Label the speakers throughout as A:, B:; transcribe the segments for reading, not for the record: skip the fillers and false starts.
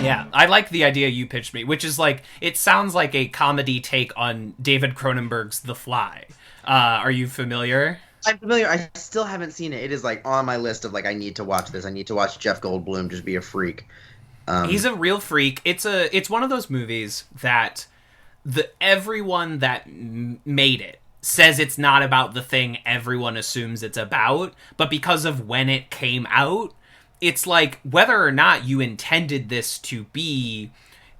A: Yeah, I like the idea you pitched me, which is like, it sounds like a comedy take on David Cronenberg's The Fly. Are you familiar?
B: I'm familiar. I still haven't seen it. It is like on my list of like I need to watch this. I need to watch Jeff Goldblum just be a freak.
A: He's a real freak. It's one of those movies that everyone that made it says it's not about the thing everyone assumes it's about, but because of when it came out, it's like whether or not you intended this to be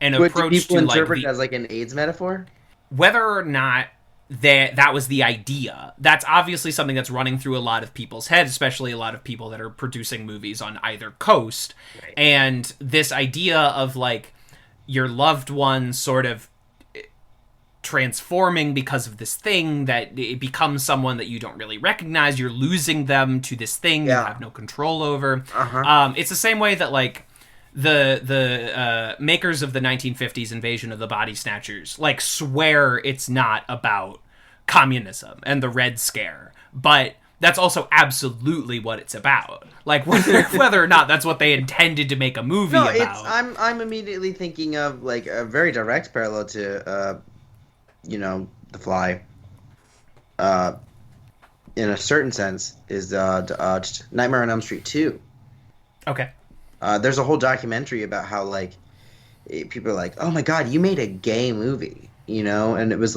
A: an
B: What do
A: approach
B: people
A: to
B: interpret
A: like
B: it as like an AIDS metaphor?
A: whether or not that was the idea. That's obviously something that's running through a lot of people's heads, especially a lot of people that are producing movies on either coast.
B: Right.
A: And this idea of like your loved one sort of transforming because of this thing, that it becomes someone that you don't really recognize, you're losing them to this thing you have no control over. It's the same way that like the makers of the 1950s Invasion of the Body Snatchers like swear it's not about communism and the Red Scare, but that's also absolutely what it's about. Like whether or not that's what they intended to make a movie
B: No,
A: about.
B: I'm immediately thinking of like a very direct parallel to The Fly. In a certain sense, is Nightmare on Elm Street 2.
A: Okay.
B: There's a whole documentary about how like people are like, "Oh my God, you made a gay movie," and it was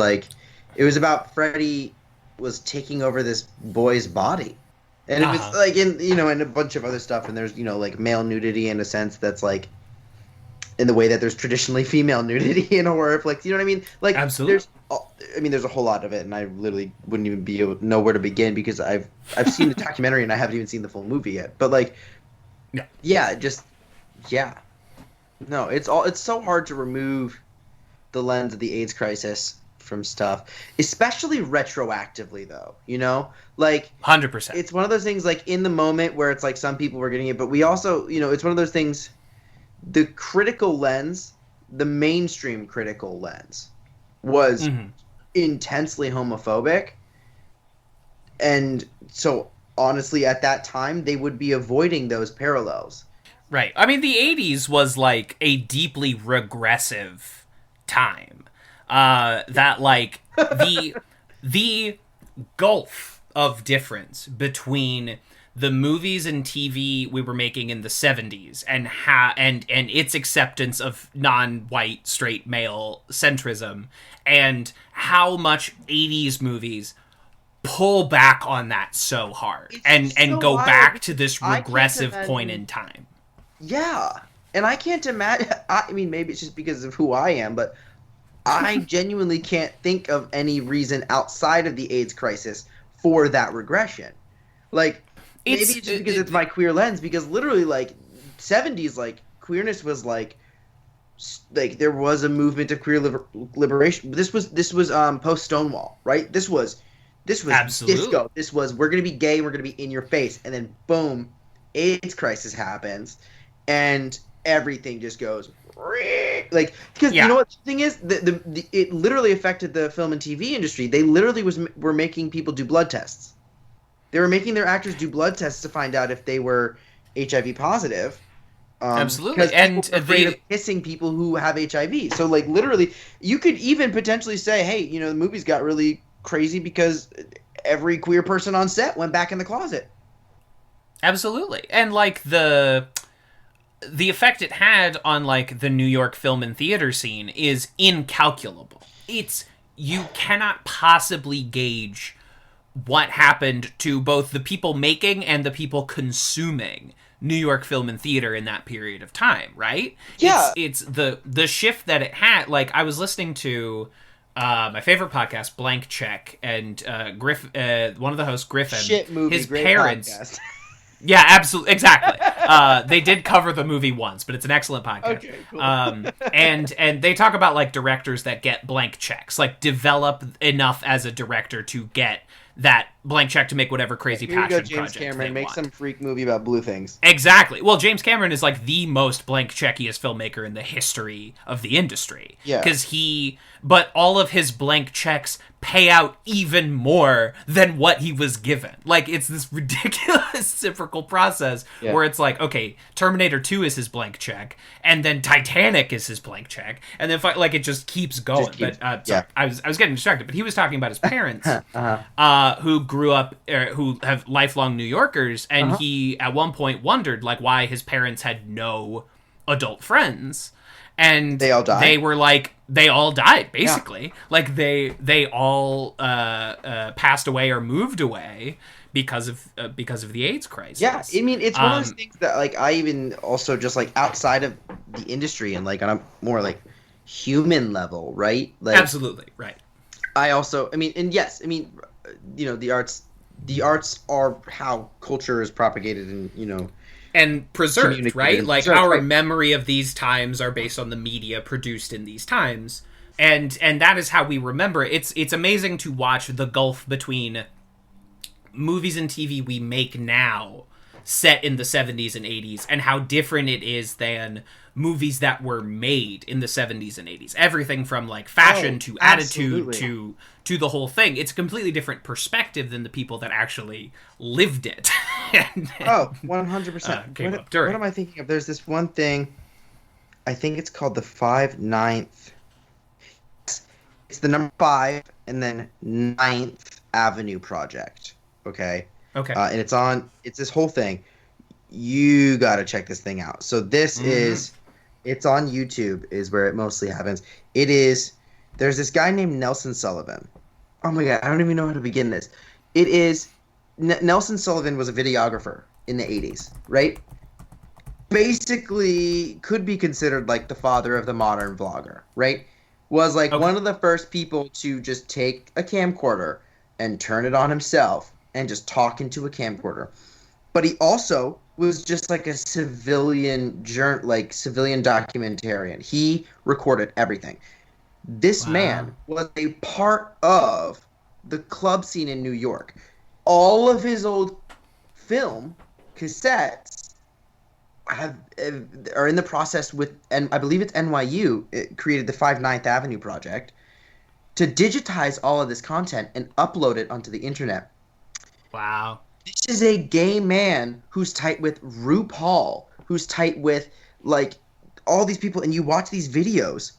B: about Freddy was taking over this boy's body, and it was like and a bunch of other stuff, and there's like male nudity in a sense that's like in the way that there's traditionally female nudity in horror flicks. You know what I mean? Like,
A: absolutely.
B: There's a whole lot of it, and I literally wouldn't even be able to know where to begin because I've seen the documentary and I haven't even seen the full movie yet. But like, no, it's so hard to remove the lens of the AIDS crisis from stuff, especially retroactively, though. Like
A: 100%.
B: It's one of those things like in the moment where it's like some people were getting it, but we also, it's one of those things. The critical lens, the mainstream critical lens, was intensely homophobic. And so, honestly, at that time, they would be avoiding those parallels.
A: Right. I mean, the 80s was, like, a deeply regressive time. That, like, the gulf of difference between the movies and TV we were making in the 70s and its acceptance of non-white straight male centrism, and how much 80s movies pull back on that so hard and go back to this regressive point in time.
B: Yeah. And I can't imagine, I mean, maybe it's just because of who I am, but I genuinely can't think of any reason outside of the AIDS crisis for that regression. Like, maybe it's just because it's my queer lens, because literally, like, 70s, like, queerness was, like, there was a movement of queer liberation. This was post-Stonewall, right? This was
A: absolutely
B: disco. This was, we're going to be gay, we're going to be in your face. And then, boom, AIDS crisis happens, and everything just goes, like, because you know what the thing is? It literally affected the film and TV industry. They literally were making people do blood tests. They were making their actors do blood tests to find out if they were HIV positive.
A: Absolutely.
B: And afraid of kissing people who have HIV. So, like, literally, you could even potentially say, hey, the movies got really crazy because every queer person on set went back in the closet.
A: Absolutely. And, like, the effect it had on, like, the New York film and theater scene is incalculable. You cannot possibly gauge what happened to both the people making and the people consuming New York film and theater in that period of time, right?
B: Yeah.
A: It's the shift that it had. Like, I was listening to my favorite podcast, Blank Check, and one of the hosts, Griffin,
B: shit movie,
A: his
B: great
A: parents.
B: Podcast.
A: Yeah, absolutely, exactly. They did cover the movie once, but it's an excellent podcast.
B: Okay, cool.
A: And they talk about like directors that get blank checks, like develop enough as a director to get that blank check to make whatever crazy
B: Here you go,
A: passion
B: James
A: project
B: Cameron.
A: they
B: Make
A: want.
B: some freak movie about blue things.
A: Exactly. Well, James Cameron is like the most blank checkiest filmmaker in the history of the industry.
B: Yeah.
A: But all of his blank checks pay out even more than what he was given. Like, it's this ridiculous reciprocal process where it's like, okay, Terminator 2 is his blank check, and then Titanic is his blank check, and then like it just keeps going. Sorry, I was getting distracted, but he was talking about his parents, who grew up, who have lifelong New Yorkers, and he at one point wondered like why his parents had no adult friends. And
B: they all died?
A: They were like, they all died, basically. Yeah. Like, they all passed away or moved away because of the AIDS crisis.
B: Yeah, I mean, it's one of those things that, like, I even also just, like, outside of the industry and, like, on a more, like, human level, right? Like,
A: absolutely, right.
B: I also, I mean, and yes, I mean, you know, the arts are how culture is propagated and, you know,
A: and preserved, right? Like, our
B: right.
A: memory of these times are based on the media produced in these times, and that is how we remember it. It's amazing to watch the gulf between movies and TV we make now set in the 70s and 80s and how different it is than movies that were made in the 70s and 80s. Everything from like fashion to attitude to the whole thing. It's a completely different perspective than the people that actually lived it.
B: 100%. What am I thinking of? There's this one thing, I think it's called the 5/9. It's the number 5 and then 9th Avenue Project. Okay. And it's this whole thing. You got to check this thing out. So this it's on YouTube is where it mostly happens. There's this guy named Nelson Sullivan. Oh my God, I don't even know how to begin this. Nelson Sullivan was a videographer in the 80s, right? Basically could be considered like the father of the modern vlogger, right? Was like one of the first people to just take a camcorder and turn it on himself and just talk into a camcorder. But he also was just like a civilian documentarian. He recorded everything. This man was a part of the club scene in New York. All of his old film cassettes are in the process with, and I believe it's NYU, it created the 5/9 Avenue Project, to digitize all of this content and upload it onto the internet.
A: Wow.
B: This is a gay man who's tight with RuPaul, who's tight with, like, all these people, and you watch these videos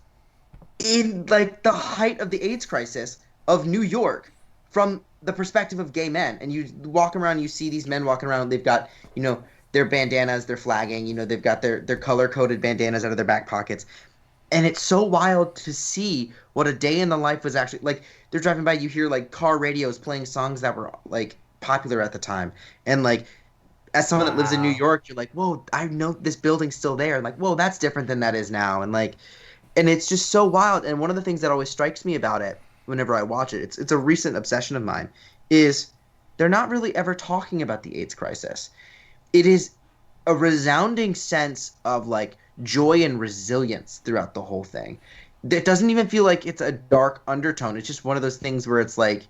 B: in, like, the height of the AIDS crisis of New York from the perspective of gay men. And you walk around, you see these men walking around, they've got, you know, their bandanas, they're flagging, you know, they've got their color-coded bandanas out of their back pockets. And it's so wild to see what a day in the life was actually, like, they're driving by, you hear, like, car radios playing songs that were, like, popular at the time. And, like, as someone that lives in New York, you're like, whoa, I know this building's still there. And, like, whoa, that's different than that is now. And, like, and it's just so wild. And one of the things that always strikes me about it whenever I watch it, it's a recent obsession of mine, is they're not really ever talking about the AIDS crisis. It is a resounding sense of, like, joy and resilience throughout the whole thing. It doesn't even feel like it's a dark undertone. It's just one of those things where it's like,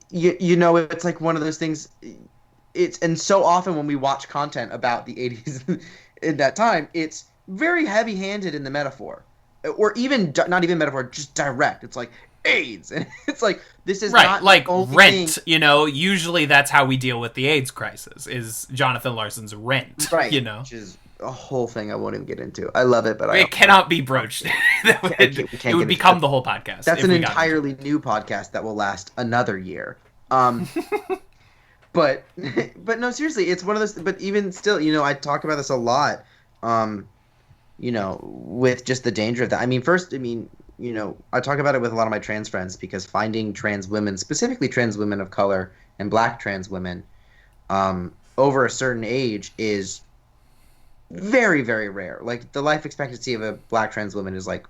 B: you know, it's like one of those things. And so often when we watch content about the 80s in that time, it's very heavy-handed in the metaphor, or even not even metaphor, just direct. It's like AIDS, and it's like, this is not
A: like
B: the only
A: Rent.
B: thing.
A: You know, usually that's how we deal with the AIDS crisis. Is Jonathan Larson's Rent?
B: Right.
A: You know,
B: which is a whole thing I won't even get into. I love it, but
A: it cannot be broached. It would become the whole podcast.
B: That's an entirely new podcast that will last another year. But no, seriously, it's one of those. But even still, you know, I talk about this a lot. You know, with just the danger of that. I mean, you know, I talk about it with a lot of my trans friends, because finding trans women, specifically trans women of color and black trans women, over a certain age is very, very rare. Like, the life expectancy of a black trans woman is, like,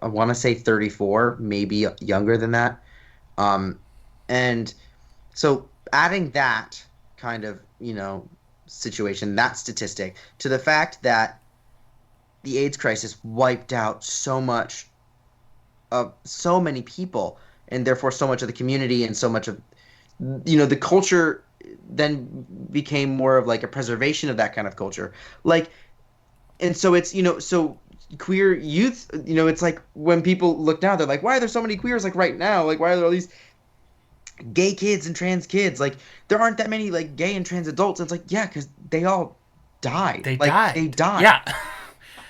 B: I want to say 34, maybe younger than that. And so adding that kind of, you know, situation, that statistic, to the fact that the AIDS crisis wiped out so many people, and therefore so much of the community and so much of the culture then became more of like a preservation of that kind of culture. Like, and so it's so queer youth, it's like when people look now, they're like, why are there so many queers like right now? Like, why are there all these gay kids and trans kids? Like, there aren't that many like gay and trans adults. And it's like, yeah, because they all died. They died.
A: Yeah.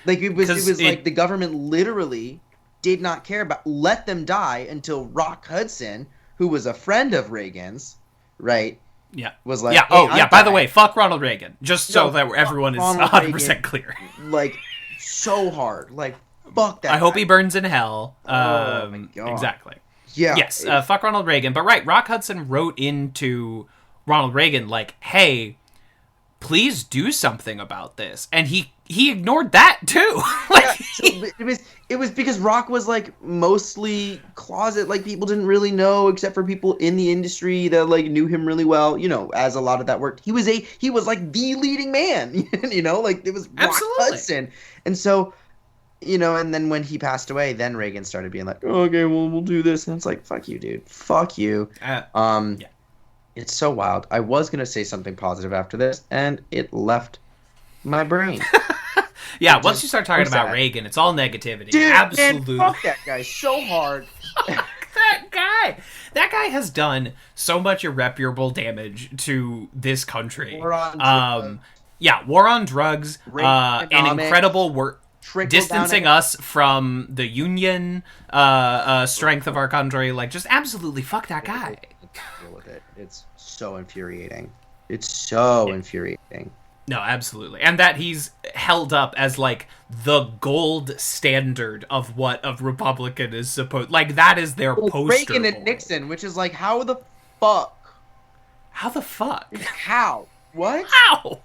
B: Like it was like the government literally did not care about, let them die until Rock Hudson, who was a friend of Reagan's, right?
A: Yeah.
B: Was like,
A: yeah.
B: Hey,
A: oh, yeah. By the way, fuck Ronald Reagan. Just so that everyone is
B: Ronald
A: 100%
B: Reagan,
A: clear.
B: Like, so hard. Like, fuck that
A: I hope
B: guy.
A: he burns in hell.
B: Oh, my God.
A: Exactly.
B: Yeah.
A: Yes, fuck Ronald Reagan. But right, Rock Hudson wrote into Ronald Reagan like, hey, please do something about this. And he ignored that too. Like,
B: so it was because Rock was like mostly closet, like people didn't really know except for people in the industry that like knew him really well, as a lot of that worked. He was like the leading man, like it was Rock Hudson. And so, and then when he passed away, then Reagan started being like, oh, okay, well, we'll do this. And it's like, fuck you, dude. Fuck you. Yeah. It's so wild. I was going to say something positive after this, and it left my brain.
A: Yeah, once you start talking about Reagan, it's all negativity.
B: Dude,
A: absolutely.
B: Man, fuck that guy so hard.
A: That guy has done so much irreparable damage to this country.
B: War on drugs.
A: War on drugs. An incredible work. Distancing us from the union strength of our country. Like, just absolutely fuck that guy.
B: Deal with it. It's so infuriating. Infuriating.
A: No, absolutely. And that he's held up as, like, the gold standard of what a Republican is supposed... Like, that is their poster
B: Reagan and Nixon, which is like, how the fuck?
A: How the fuck?
B: How? What?
A: How?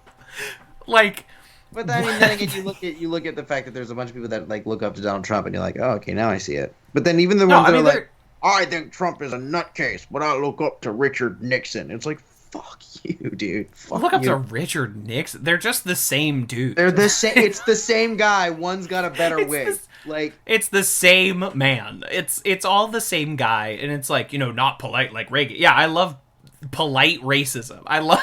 A: Like...
B: But then again, you look at the fact that there's a bunch of people that, like, look up to Donald Trump, and you're like, oh, okay, now I see it. But then even the ones that are like, I think Trump is a nutcase, but I look up to Richard Nixon. It's like, fuck you, dude.
A: Look up to Richard Nixon. They're just the same dude.
B: They're the same. It's the same guy. One's got a better wig.
A: It's the same man. It's all the same guy, and it's like, not polite like Reagan. Yeah, I love polite racism. I love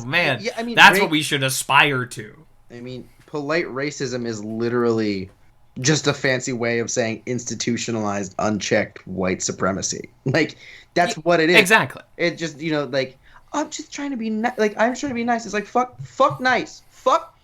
A: man. Yeah, I mean, that's what we should aspire to.
B: I mean, polite racism is literally just a fancy way of saying institutionalized, unchecked white supremacy. Like, that's what it is.
A: Exactly.
B: It just, like, I'm just trying to be like, I'm trying to be nice. It's like, fuck nice. Fuck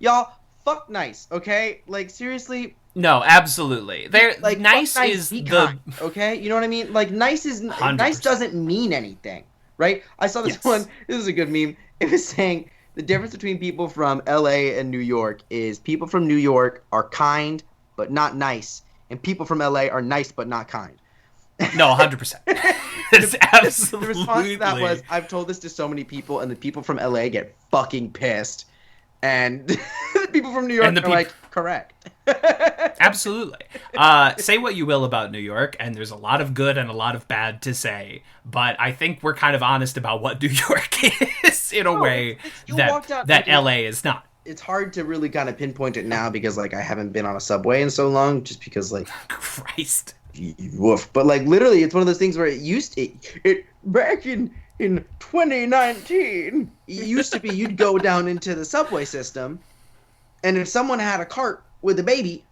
B: y'all. Fuck nice. Okay. Like, seriously.
A: No, absolutely. They're like, nice is
B: the
A: kind,
B: okay. You know what I mean? Like, nice is 100%. Nice doesn't mean anything, right? I saw this one. This is a good meme. It was saying the difference between people from LA and New York is people from New York are kind but not nice, and people from LA are nice but not kind.
A: No, 100%. It's absolutely.
B: The response to that was, I've told this to so many people, and the people from LA get fucking pissed, and the people from New York are like, correct.
A: Absolutely. Say what you will about New York, and there's a lot of good and a lot of bad to say, but I think we're kind of honest about what New York is in a way that LA is not.
B: It's hard to really kind of pinpoint it now because, like, I haven't been on a subway in so long, just because, like,
A: Christ.
B: Woof. But, like, literally, it's one of those things where it back in 2019, it used to be you'd go down into the subway system, and if someone had a cart with a baby,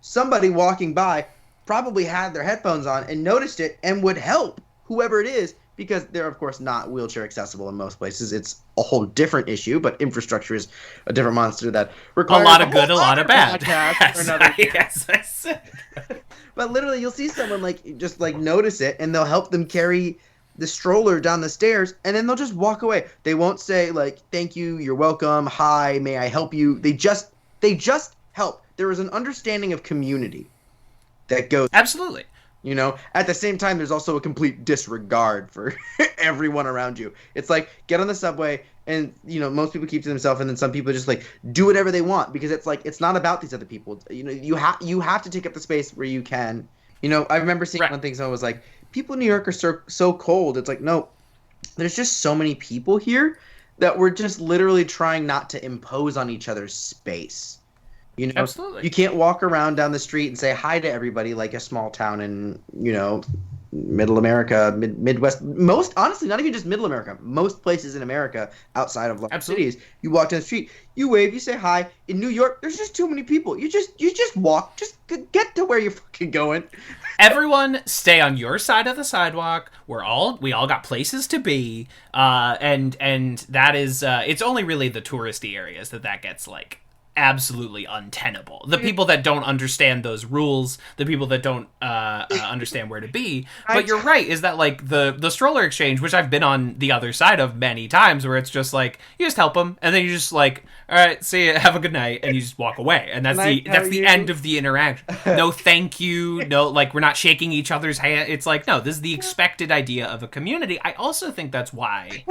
B: somebody walking by probably had their headphones on and noticed it and would help whoever it is, because they're, of course, not wheelchair accessible in most places. It's a whole different issue, but infrastructure is a different monster that requires
A: a lot of good, a lot of bad.
B: Yes, I said. But literally, you'll see someone just notice it, and they'll help them carry the stroller down the stairs, and then they'll just walk away. They won't say "Thank you, you're welcome, hi, may I help you?" They just help. There is an understanding of community that goes.
A: Absolutely.
B: At the same time, there's also a complete disregard for everyone around you. It's like, get on the subway, and, most people keep to themselves, and then some people just, do whatever they want, because it's like, it's not about these other people. You have to take up the space where you can. I remember seeing one thing, someone was like, people in New York are so cold. It's like, no, there's just so many people here that we're just literally trying not to impose on each other's space. You know,
A: Absolutely.
B: you can't walk around down the street and say hi to everybody like a small town in, middle America, Midwest. Most, honestly, not even just middle America. Most places in America outside of large
A: Absolutely.
B: cities, you walk down the street, you wave, you say hi. In New York, there's just too many people. You just walk, just get to where you're fucking going.
A: Everyone stay on your side of the sidewalk. We all got places to be. And that is it's only really the touristy areas that gets like absolutely untenable. The people that don't understand those rules, the people that don't understand where to be. But you're right, is that like the stroller exchange, which I've been on the other side of many times, where it's just like you just help them, and then you just like, all right, see you, have a good night, and you just walk away, and that's the end of the interaction. No thank you, no, like we're not shaking each other's hand. It's like, no, this is the expected idea of a community. I also think that's why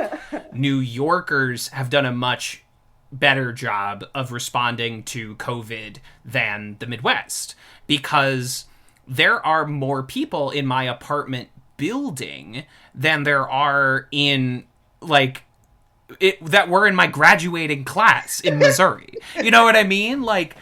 A: New Yorkers have done a much better job of responding to COVID than the Midwest, because there are more people in my apartment building than there are in like that were in my graduating class in Missouri. You know what I mean? Like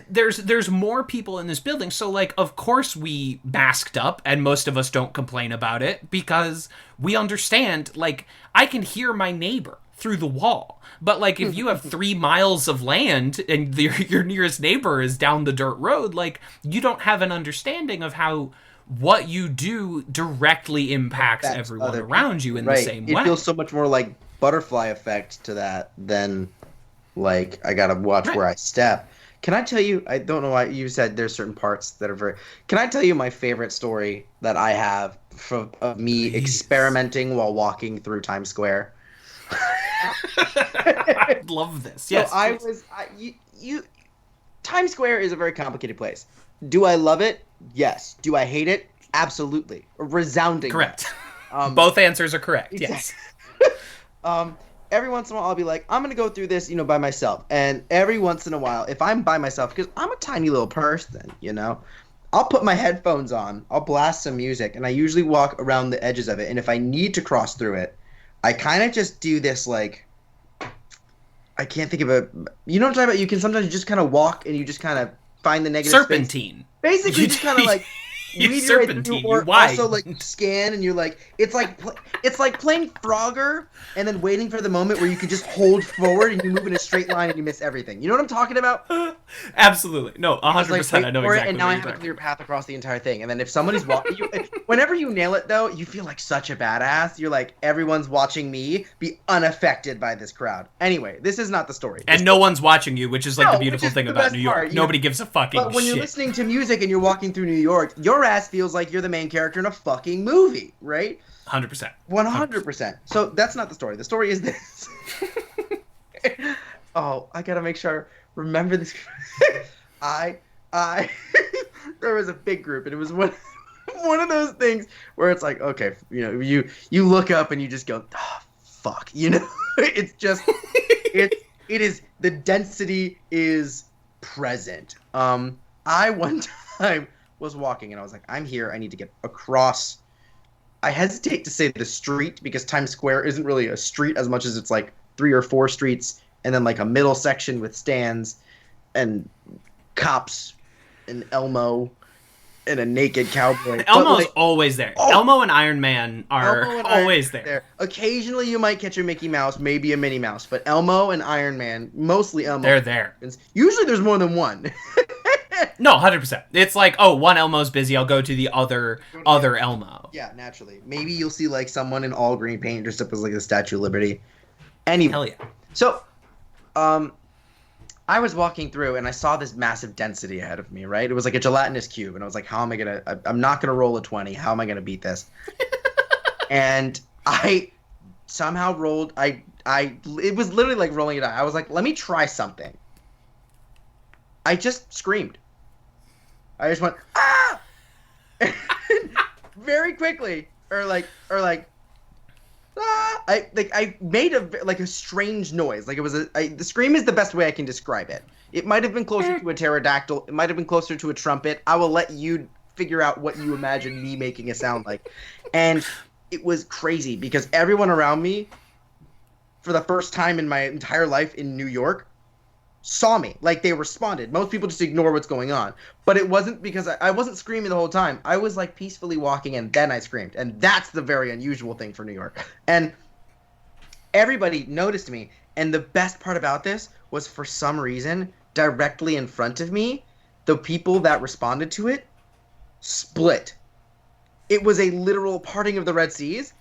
A: there's more people in this building, so like of course we masked up, and most of us don't complain about it because we understand, like I can hear my neighbor through the wall. But like if you have 3 miles of land and your nearest neighbor is down the dirt road, like you don't have an understanding of how what you do directly impacts everyone around you in the same way.
B: It feels so much more like butterfly effect to that than like I gotta watch where I step. Can I tell you, I don't know why you said there's certain parts that are very... Can I tell you my favorite story that I have of me experimenting while walking through Times Square?
A: I love this. Yes.
B: So Times Square is a very complicated place. Do I love it? Yes. Do I hate it? Absolutely. Resounding.
A: Correct. Both answers are correct. Yes.
B: Every once in a while I'll be like, I'm going to go through this, by myself. And every once in a while, if I'm by myself, because I'm a tiny little person, I'll put my headphones on, I'll blast some music, and I usually walk around the edges of it. And if I need to cross through it, I kind of just do this, like, I can't think of a, you know what I'm talking about? You can sometimes just kind of walk and you just kind of find the negative
A: serpentine.
B: Space. Basically, just kind of like,
A: you serpentine,
B: or
A: you wide.
B: Also like scan, and you're like, it's like playing Frogger and then waiting for the moment where you can just hold forward and you move in a straight line and you miss everything. You know what I'm talking about?
A: Absolutely. No, 100%.
B: Like,
A: I know exactly.
B: And now I have a clear path across the entire thing. And then if somebody's watching you, whenever you nail it though, you feel like such a badass. You're like, everyone's watching me be unaffected by this crowd. Anyway, this is not the story.
A: And no one's watching you, which is like the beautiful thing about New York. Nobody gives a fucking shit.
B: But when you're listening to music and you're walking through New York, your ass feels like you're the main character in a fucking movie, right?
A: 100%.
B: 100%. So that's not the story. The story is this. Oh, I gotta make sure I remember this. I there was a big group, and it was one of those things where it's like, okay, you look up and you just go, oh, fuck, it's just it is, the density is present. I one time was walking and I was like, I'm here, I need to get across. I hesitate to say the street because Times Square isn't really a street as much as it's like 3 or 4 streets and then like a middle section with stands and cops and Elmo and a naked cowboy.
A: Elmo's always there. Elmo and Iron Man are always there.
B: Occasionally you might catch a Mickey Mouse, maybe a Minnie Mouse, but Elmo and Iron Man, mostly Elmo.
A: They're there.
B: Usually there's more than one.
A: No, 100%. It's like, oh, one Elmo's busy, I'll go to the other Elmo.
B: Yeah, naturally. Maybe you'll see like someone in all green paint dressed up as like the Statue of Liberty. Anyway.
A: Hell yeah.
B: So, I was walking through and I saw this massive density ahead of me, right? It was like a gelatinous cube, and I was like, how am I gonna, I'm not gonna roll a 20. How am I gonna beat this? And I somehow rolled, it was literally like rolling it out. I was like, let me try something. I just screamed. I just went, ah! Very quickly, or like, ah! I made a strange noise. Like it was the scream is the best way I can describe it. It might have been closer to a pterodactyl. It might have been closer to a trumpet. I will let you figure out what you imagine me making a sound like. And it was crazy because everyone around me, for the first time in my entire life in New York, saw me. Like, they responded. Most people just ignore what's going on. But it wasn't because I wasn't screaming the whole time. I was, like, peacefully walking, and then I screamed. And that's the very unusual thing for New York. And everybody noticed me. And the best part about this was, for some reason, directly in front of me, the people that responded to it split. It was a literal parting of the Red Seas.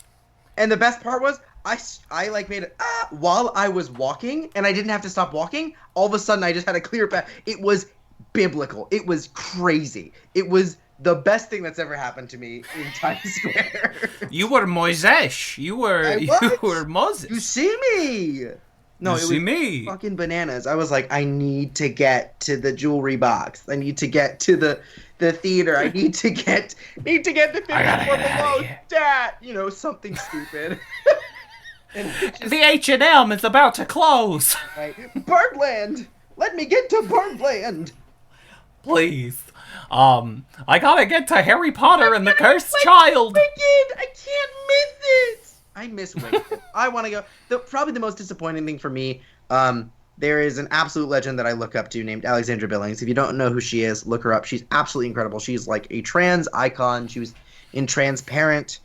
B: And the best part was, I like made it while I was walking, and I didn't have to stop walking. All of a sudden, I just had a clear path. It was biblical. It was crazy. It was the best thing that's ever happened to me in Times Square.
A: You were Moises. You were Moses.
B: You see me. No,
A: you see me.
B: Fucking bananas. I was like, I need to get to the jewelry box. I need to get to the theater. I need to get to 54 below. Dad, something stupid.
A: The H&M is about to close.
B: Right. Birdland. Let me get to Birdland.
A: Please. I gotta get to Harry Potter and the Cursed Child.
B: Wicked. I can't miss it. I miss Wicked. I want to go. Probably the most disappointing thing for me, there is an absolute legend that I look up to named Alexandra Billings. If you don't know who she is, look her up. She's absolutely incredible. She's like a trans icon. She was in Transparent,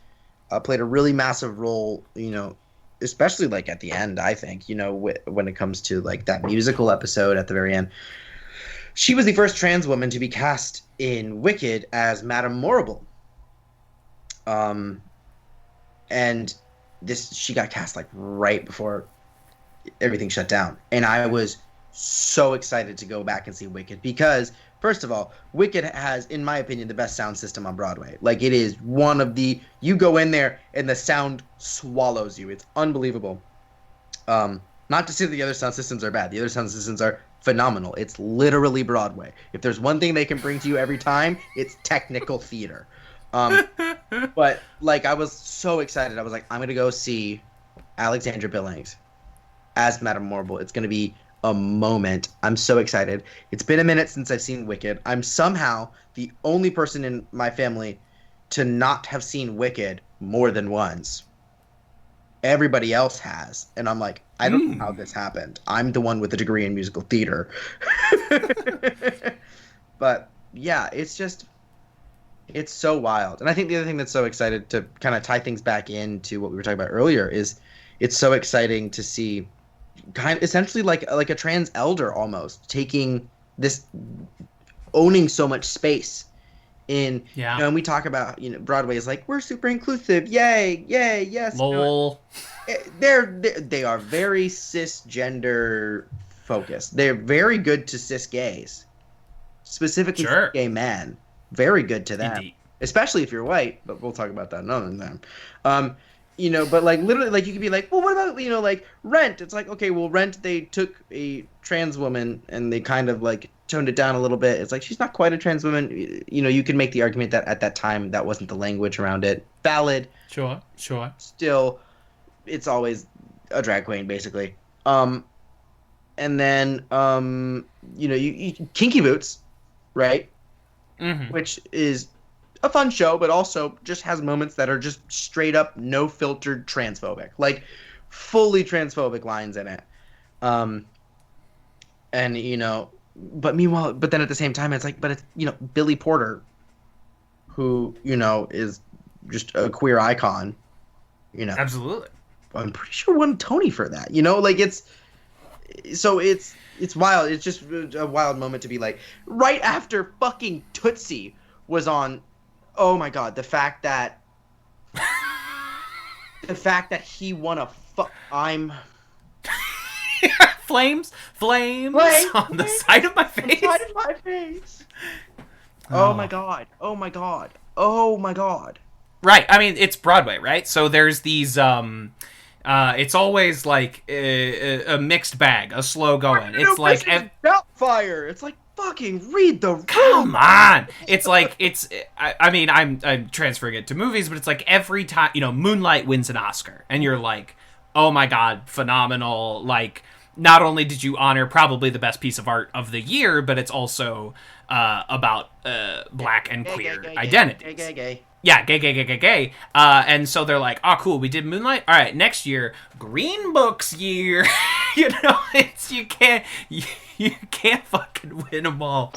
B: played a really massive role, especially like at the end, I think, when it comes to like that musical episode at the very end. She was the first trans woman to be cast in Wicked as Madame Morrible. And she got cast like right before everything shut down. And I was so excited to go back and see Wicked because, first of all, Wicked has, in my opinion, the best sound system on Broadway. Like, it is one of you go in there and the sound swallows you. It's unbelievable. Not to say that the other sound systems are bad. The other sound systems are phenomenal. It's literally Broadway. If there's one thing they can bring to you every time, it's technical theater. But like, I was so excited. I was like, I'm gonna go see Alexandra Billings as Madame Morrible. It's gonna be a moment. I'm so excited. It's been a minute since I've seen Wicked. I'm somehow the only person in my family to not have seen Wicked more than once. Everybody else has, and I'm like, I don't know how this happened. I'm the one with a degree in musical theater. But yeah, it's so wild. And I think the other thing that's so excited to kind of tie things back into what we were talking about earlier is it's so exciting to see kind of essentially like a trans elder almost taking this, owning so much space in, and we talk about, Broadway is like, we're super inclusive. Yay. Yes.
A: Lol.
B: They are very cisgender focused. They're very good to cis gays, specifically gay men. Very good to them, especially if you're white, but we'll talk about that another time. But like literally, like you could be like, well, what about, like Rent? It's like, okay, well, Rent, they took a trans woman and they kind of like toned it down a little bit. It's like, she's not quite a trans woman. You can make the argument that at that time that wasn't the language around it. Valid.
A: Sure.
B: Still, it's always a drag queen, basically. And then, Kinky Boots, right? Mm-hmm. Which is a fun show, but also just has moments that are just straight up no filtered transphobic, like fully transphobic lines in it. And but then at the same time, it's like, but it's Billy Porter, who is just a queer icon.
A: Absolutely.
B: I'm pretty sure won Tony for that. It's wild. It's just a wild moment to be like, right after fucking Tootsie was on. Oh my god, the fact that he won I'm
A: flames on the side of my face.
B: Oh my god.
A: Right. I mean, it's Broadway, right? So there's these it's always like a mixed bag, a slow going. It's like
B: fire. It's like, fucking read the room.
A: Come on. It's like, I'm transferring it to movies, but it's like every time, Moonlight wins an Oscar and you're like, oh my god, phenomenal. Like, not only did you honor probably the best piece of art of the year, but it's also about black and queer identities.
B: Gay.
A: Yeah, gay. And so they're like, oh, cool, we did Moonlight? All right, next year, Green Book's year. You know, it's you can't fucking win them all.